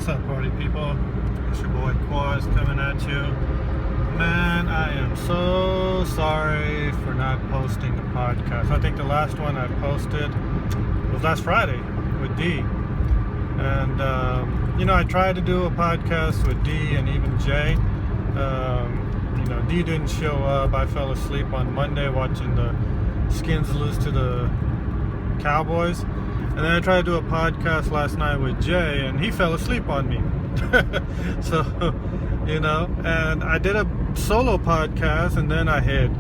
What's up, party people? It's your boy Quaz coming at you. Man, I am so sorry for not posting the podcast. I think the last one I posted was last Friday with D. And, I tried to do a podcast with D and even Jay. D didn't show up. I fell asleep on Monday watching the Skins lose to the Cowboys. And then I tried to do a podcast last night with Jay, and he fell asleep on me. So, and I did a solo podcast, and then I hit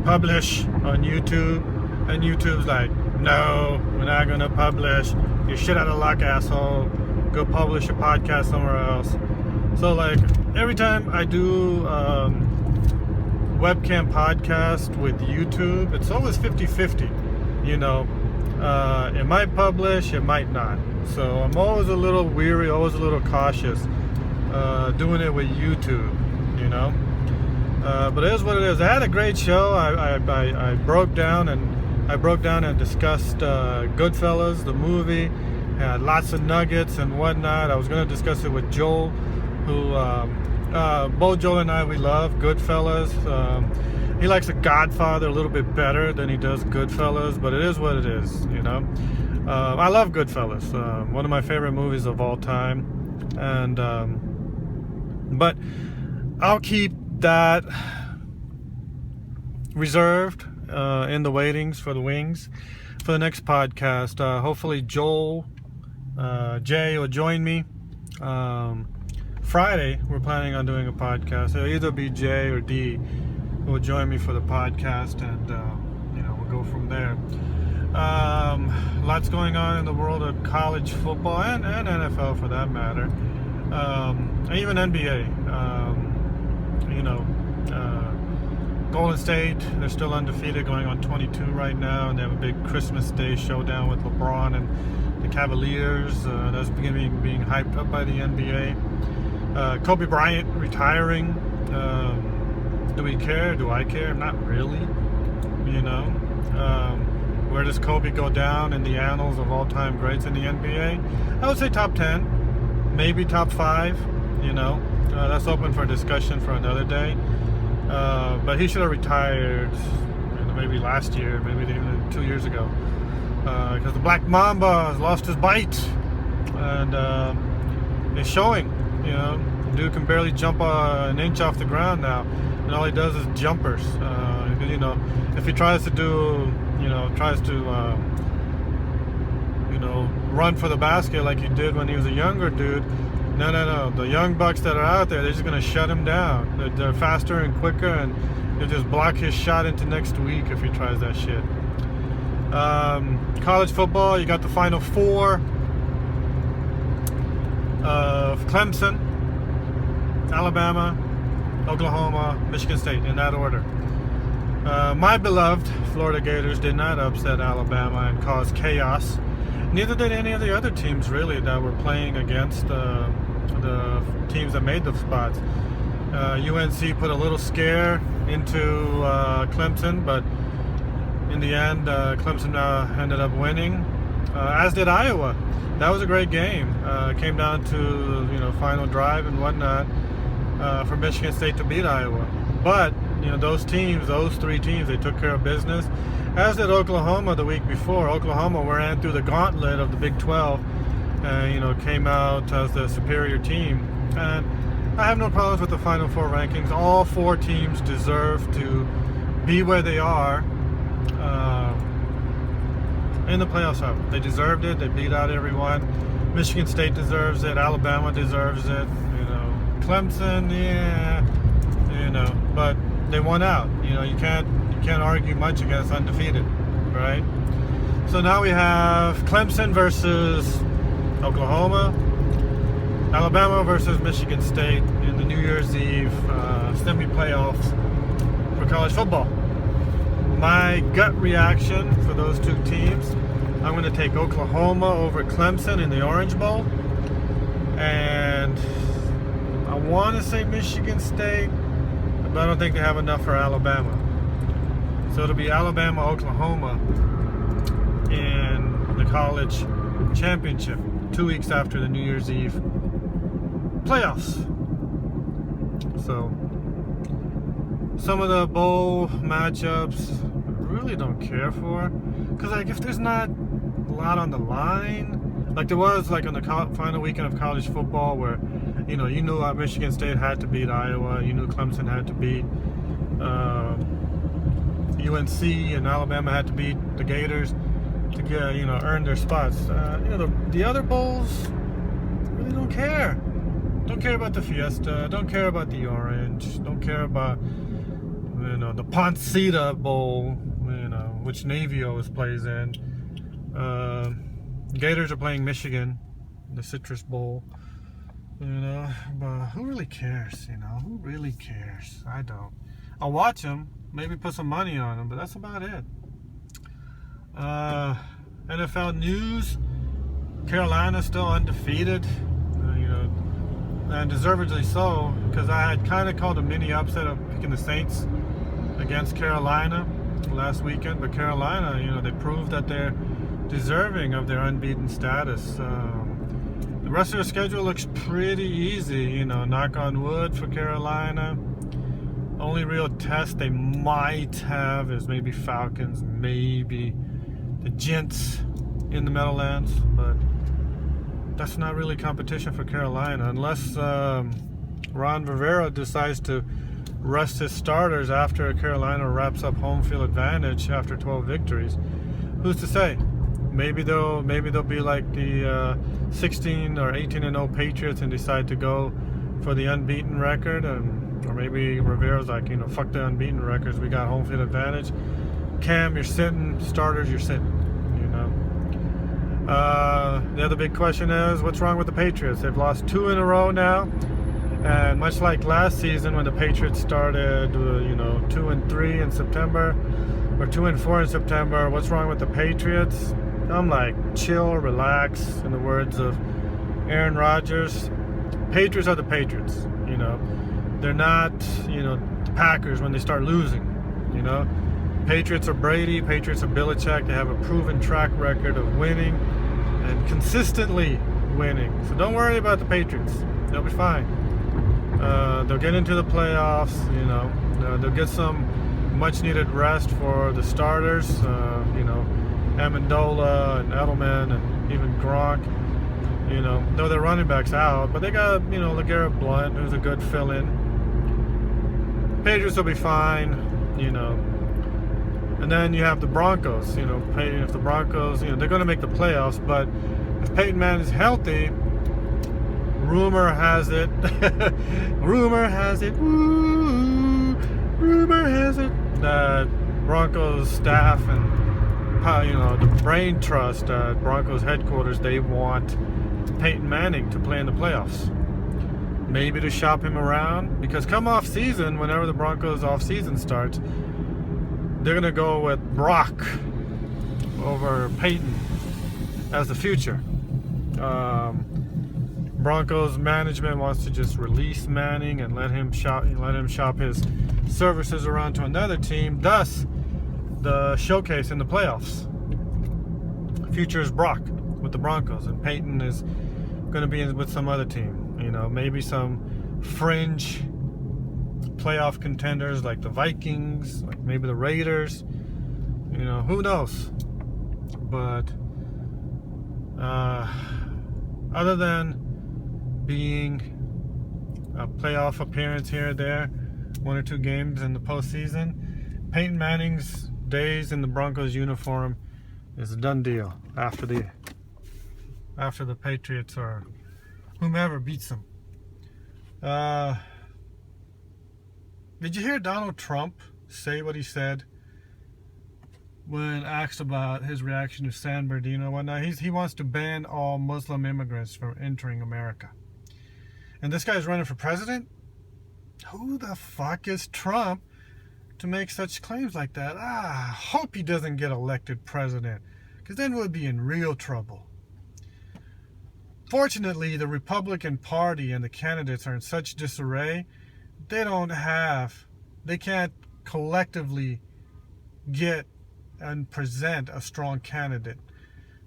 publish on YouTube, and YouTube's like, no, we're not going to publish. You're shit out of luck, asshole. Go publish your podcast somewhere else. So, like, every time I do webcam podcast with YouTube, it's always 50-50, it might publish, it might not. So I'm always a little weary, always a little cautious doing it with YouTube, but it is what it is. I had a great show. I broke down and discussed Goodfellas, the movie. Had lots of nuggets and whatnot. I was going to discuss it with Joel, who both Joel and I, we love Goodfellas. He likes The Godfather a little bit better than he does Goodfellas, but it is what it is, I love Goodfellas, one of my favorite movies of all time, and but I'll keep that reserved in the waitings for the wings for the next podcast. Hopefully Joel, Jay will join me. Friday, we're planning on doing a podcast. It'll either be Jay or D who will join me for the podcast, and we'll go from there. Lots going on in the world of college football and NFL for that matter, and even NBA. Golden State, they're still undefeated, going on 22 right now, and they have a big Christmas Day showdown with LeBron and the Cavaliers. That's beginning being hyped up by the NBA. Kobe Bryant retiring. Do we care? Do I care? Not really. Where does Kobe go down in the annals of all-time greats in the NBA? I would say top 10, maybe top 5. That's open for discussion for another day. But he should have retired, maybe last year, maybe even 2 years ago, because the Black Mamba has lost his bite, and it's showing. The dude can barely jump an inch off the ground now, and all he does is jumpers. If he tries to do, run for the basket like he did when he was a younger dude, no. The young bucks that are out there, they're just going to shut him down. They're faster and quicker, and they'll just block his shot into next week if he tries that shit. College football, you got the Final Four of Clemson, Alabama, Oklahoma, Michigan State, in that order. My beloved Florida Gators did not upset Alabama and cause chaos. Neither did any of the other teams, really, that were playing against the teams that made the spots. UNC put a little scare into Clemson, but in the end, Clemson ended up winning, as did Iowa. That was a great game. It came down to final drive and whatnot for Michigan State to beat Iowa. But those three teams, they took care of business. As did Oklahoma the week before. Oklahoma ran through the gauntlet of the Big 12, and came out as the superior team. And I have no problems with the Final Four rankings. All four teams deserve to be where they are in the playoffs. They deserved it. They beat out everyone. Michigan State deserves it. Alabama deserves it. Clemson, but they won out. You can't argue much against undefeated, right? So now we have Clemson versus Oklahoma, Alabama versus Michigan State in the New Year's Eve semi-playoffs for college football. My gut reaction for those two teams, I'm going to take Oklahoma over Clemson in the Orange Bowl, and I want to say Michigan State, but I don't think they have enough for Alabama. So it'll be Alabama, Oklahoma in the college championship, 2 weeks after the New Year's Eve playoffs. So some of the bowl matchups I really don't care for, because like if there's not a lot on the line, like there was like on the final weekend of college football where you knew Michigan State had to beat Iowa, you knew Clemson had to beat UNC, and Alabama had to beat the Gators to get earn their spots. The other bowls really don't care. Don't care about the Fiesta. Don't care about the Orange. Don't care about the Poncita Bowl, which Navy always plays in. Gators are playing Michigan, the Citrus Bowl. But who really cares? Who really cares? I don't. I'll watch them, maybe put some money on them, but that's about it. NFL news: Carolina still undefeated, and deservedly so, because I had kind of called a mini upset of picking the Saints against Carolina last weekend, but Carolina, they proved that they're deserving of their unbeaten status. The rest of their schedule looks pretty easy, knock on wood for Carolina. Only real test they might have is maybe Falcons, maybe the Gents in the Meadowlands, but that's not really competition for Carolina unless Ron Rivera decides to rest his starters after Carolina wraps up home field advantage after 12 victories. Who's to say? Maybe they'll be like the 16 or 18-0 Patriots and decide to go for the unbeaten record, or maybe Rivera's like, fuck the unbeaten records, we got home field advantage. Cam, you're sitting. Starters, you're sitting. The other big question is, what's wrong with the Patriots? They've lost 2 in a row now, and much like last season when the Patriots started, 2-3 in September, or 2-4 in September. What's wrong with the Patriots? I'm like, chill, relax. In the words of Aaron Rodgers, Patriots are the Patriots. They're not, the Packers when they start losing. Patriots are Brady, Patriots are Belichick. They have a proven track record of winning and consistently winning. So don't worry about the Patriots. They'll be fine. They'll get into the playoffs. They'll get some much-needed rest for the starters. Amendola and Edelman and even Gronk. Though their running backs out, but they got LeGarrette Blount, who's a good fill-in. Patriots will be fine. And then you have the Broncos. If the Broncos, they're going to make the playoffs, but if Peyton Manning is healthy, rumor has it, rumor has it that Broncos staff and the brain trust at Broncos headquarters, they want Peyton Manning to play in the playoffs. Maybe to shop him around, because come off season, whenever the Broncos off season starts, they're going to go with Brock over Peyton as the future. Broncos management wants to just release Manning and let him shop his services around to another team. Thus, the showcase in the playoffs. Future is Brock with the Broncos, and Peyton is going to be with some other team. Maybe some fringe playoff contenders like the Vikings, like maybe the Raiders. Who knows? But other than being a playoff appearance here or there, 1 or 2 games in the postseason, Peyton Manning's days in the Broncos uniform is a done deal after the Patriots or whomever beats them. Did you hear Donald Trump say what he said when asked about his reaction to San Bernardino and whatnot? He wants to ban all Muslim immigrants from entering America. And this guy's running for president? Who the fuck is Trump to make such claims like that? Hope he doesn't get elected president, because then we'll be in real trouble. Fortunately, the Republican Party and the candidates are in such disarray, they can't collectively get and present a strong candidate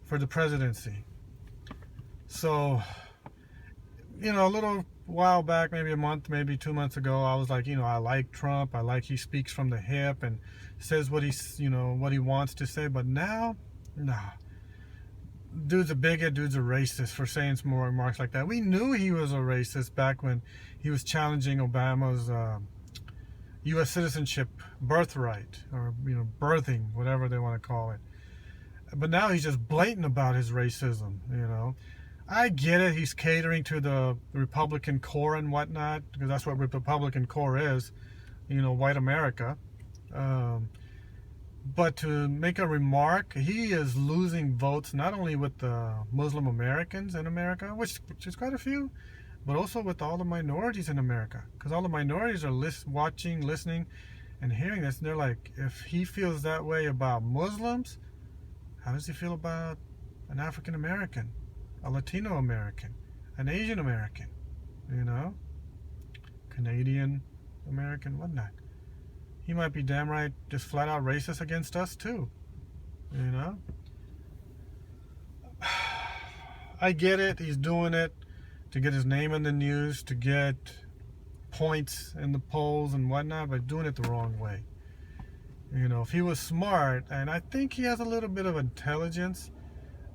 for the presidency. So, a little a while back, maybe a month, maybe 2 months ago, I was like, I like Trump. I like he speaks from the hip and says what he's, what he wants to say. But now, nah. Dude's a bigot, dude's a racist for saying some more remarks like that. We knew he was a racist back when he was challenging Obama's U.S. citizenship birthright, or birthing, whatever they want to call it. But now he's just blatant about his racism. I get it. He's catering to the Republican core and whatnot, because that's what Republican core is, white America. But to make a remark, he is losing votes not only with the Muslim Americans in America, which is quite a few, but also with all the minorities in America. Because all the minorities are watching, listening, and hearing this, and they're like, if he feels that way about Muslims, how does he feel about an African American, a Latino American, an Asian American, Canadian American, whatnot? He might be damn right just flat out racist against us too. I get it. He's doing it to get his name in the news, to get points in the polls and whatnot, but doing it the wrong way. If he was smart, and I think he has a little bit of intelligence,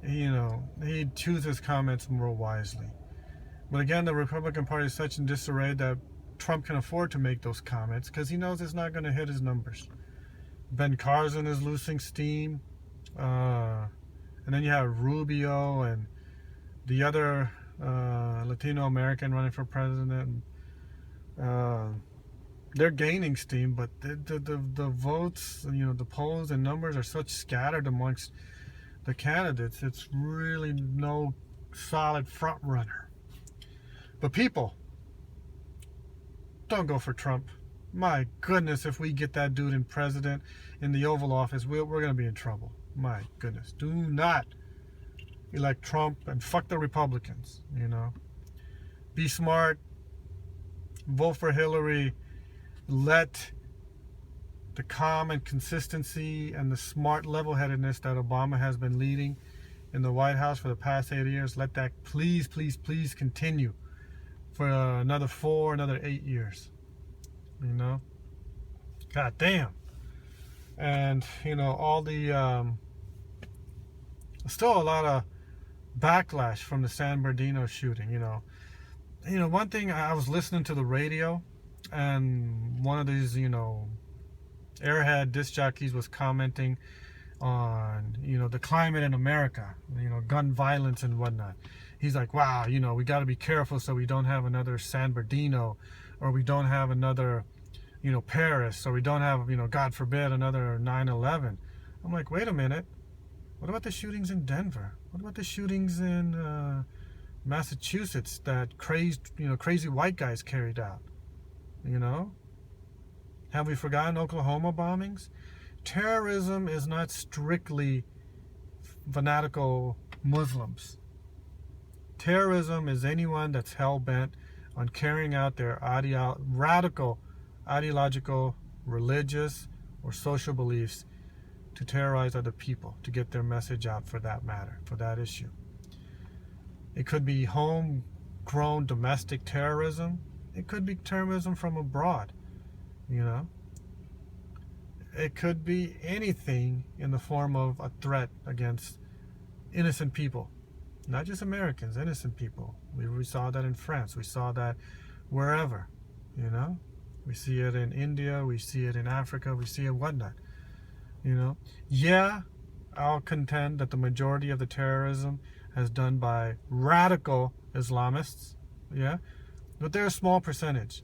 he'd choose his comments more wisely. But again, the Republican Party is such in disarray that Trump can afford to make those comments because he knows it's not going to hit his numbers. Ben Carson is losing steam. And then you have Rubio and the other Latino American running for president. They're gaining steam, but the votes, the polls and numbers are such scattered amongst the candidates. It's really no solid front runner. But people, don't go for Trump. My goodness, if we get that dude in president in the Oval Office, we're going to be in trouble. My goodness. Do not elect Trump and fuck the Republicans, Be smart. Vote for Hillary. Let the calm and consistency and the smart level-headedness that Obama has been leading in the White House for the past 8 years, let that please, please, please continue for another 8 years. God damn. And all the still a lot of backlash from the San Bernardino shooting. One thing, I was listening to the radio, and one of these airhead disc jockeys was commenting on the climate in America, gun violence and whatnot. He's like, wow, we got to be careful so we don't have another San Bernardino, or we don't have another Paris, or we don't have God forbid another 9/11. I'm like, wait a minute, what about the shootings in Denver? What about the shootings in Massachusetts that crazy white guys carried out? Have we forgotten Oklahoma bombings? Terrorism is not strictly fanatical Muslims. Terrorism is anyone that's hell-bent on carrying out their radical ideological, religious, or social beliefs to terrorize other people, to get their message out for that matter, for that issue. It could be homegrown domestic terrorism. It could be terrorism from abroad, It could be anything in the form of a threat against innocent people. Not just Americans, innocent people. We saw that in France. We saw that wherever, We see it in India. We see it in Africa. We see it whatnot, Yeah, I'll contend that the majority of the terrorism is done by radical Islamists, yeah? But they're a small percentage.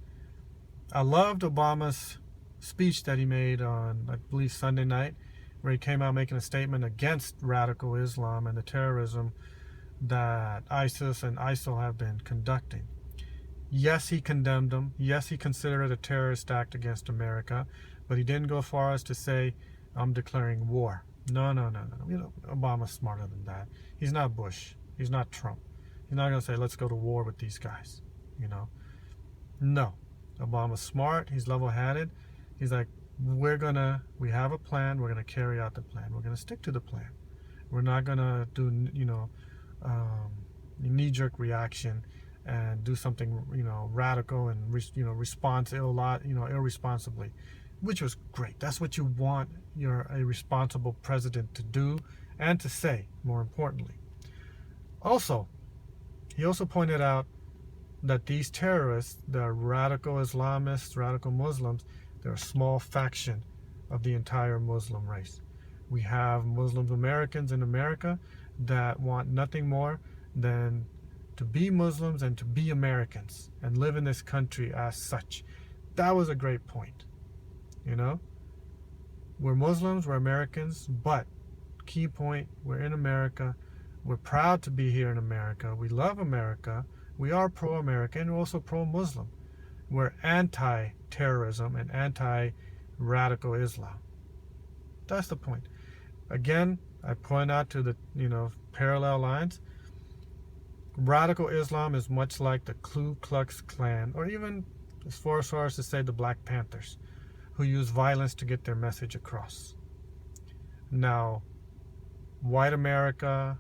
I loved Obama's speech that he made on, I believe, Sunday night, where he came out making a statement against radical Islam and the terrorism that ISIS and ISIL have been conducting. Yes, he condemned them. Yes, he considered it a terrorist act against America, but he didn't go as far as to say, I'm declaring war. No. Obama's smarter than that. He's not Bush. He's not Trump. He's not going to say, let's go to war with these guys. No. Obama's smart. He's level-headed. He's like, we have a plan. We're going to carry out the plan. We're going to stick to the plan. We're not going to do, knee-jerk reaction and do something, radical and respond irresponsibly, which was great. That's what you want a responsible president to do and to say, more importantly. Also, he also pointed out that these terrorists, the radical Islamists, radical Muslims, they're a small faction of the entire Muslim race. We have Muslim Americans in America that want nothing more than to be Muslims and to be Americans and live in this country as such. That was a great point. We're Muslims, we're Americans, but key point, we're in America. We're proud to be here in America. We love America. We are pro-American and also pro-Muslim. We're anti-terrorism and anti-radical Islam. That's the point. Again, I point out to the parallel lines. Radical Islam is much like the Ku Klux Klan, or even as far as to say the Black Panthers, who use violence to get their message across. Now, white America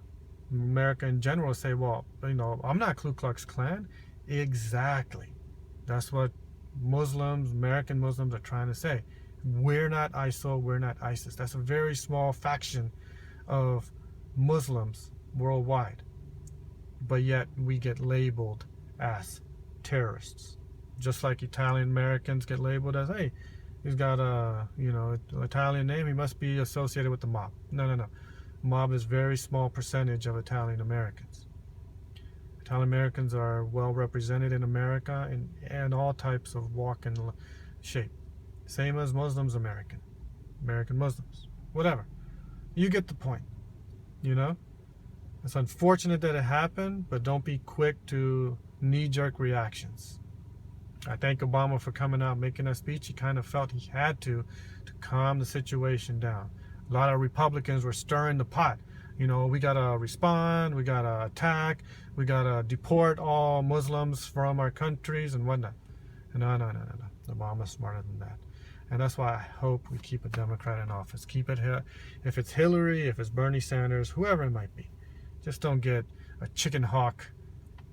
in general say, well, I'm not Ku Klux Klan. Exactly. That's what Muslims, American Muslims, are trying to say. We're not ISIL, we're not ISIS. That's a very small faction of Muslims worldwide. But yet we get labeled as terrorists. Just like Italian Americans get labeled as, hey, he's got a Italian name, he must be associated with the mob. No. Mob is very small percentage of Italian Americans. Italian Americans are well represented in America in all types of walk and shape. Same as Muslims American Muslims, whatever. You get the point, It's unfortunate that it happened, but don't be quick to knee-jerk reactions. I thank Obama for coming out and making that speech. He kind of felt he had to calm the situation down. A lot of Republicans were stirring the pot. We got to respond, we got to attack, we got to deport all Muslims from our countries and whatnot. No. Obama's smarter than that. And that's why I hope we keep a Democrat in office. Keep it here. If it's Hillary, if it's Bernie Sanders, whoever it might be. Just don't get a chicken hawk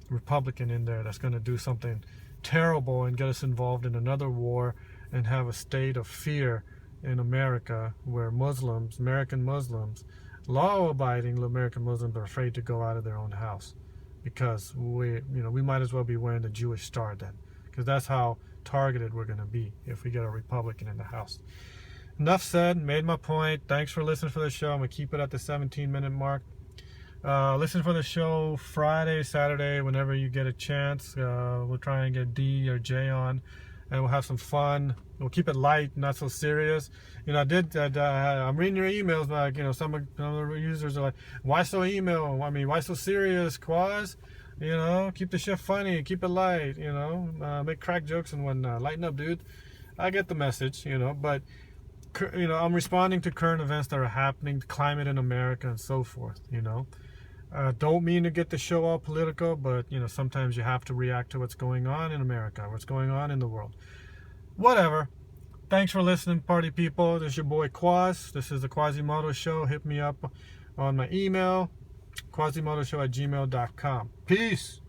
Republican in there that's going to do something terrible and get us involved in another war and have a state of fear in America where Muslims, American Muslims, law-abiding American Muslims are afraid to go out of their own house because we might as well be wearing the Jewish star then, because that's how targeted we're going to be if we get a Republican in the House. Enough said, made my point. Thanks for listening for the show. I'm going to keep it at the 17-minute mark. Listen for the show Friday, Saturday, whenever you get a chance. We'll try and get D or J on, and we'll have some fun. We'll keep it light, not so serious. I'm reading your emails, like, some of the users are like, why so why so serious, Quaz? Keep the shit funny, keep it light, make crack jokes and whatnot. Lighten up, dude. I get the message, but, I'm responding to current events that are happening, climate in America and so forth, Don't mean to get the show all political, but, sometimes you have to react to what's going on in America, what's going on in the world. Whatever. Thanks for listening, party people. This is your boy Quaz. This is the Quazemoto Show. Hit me up on my email, quazemotoshow@gmail.com. Peace.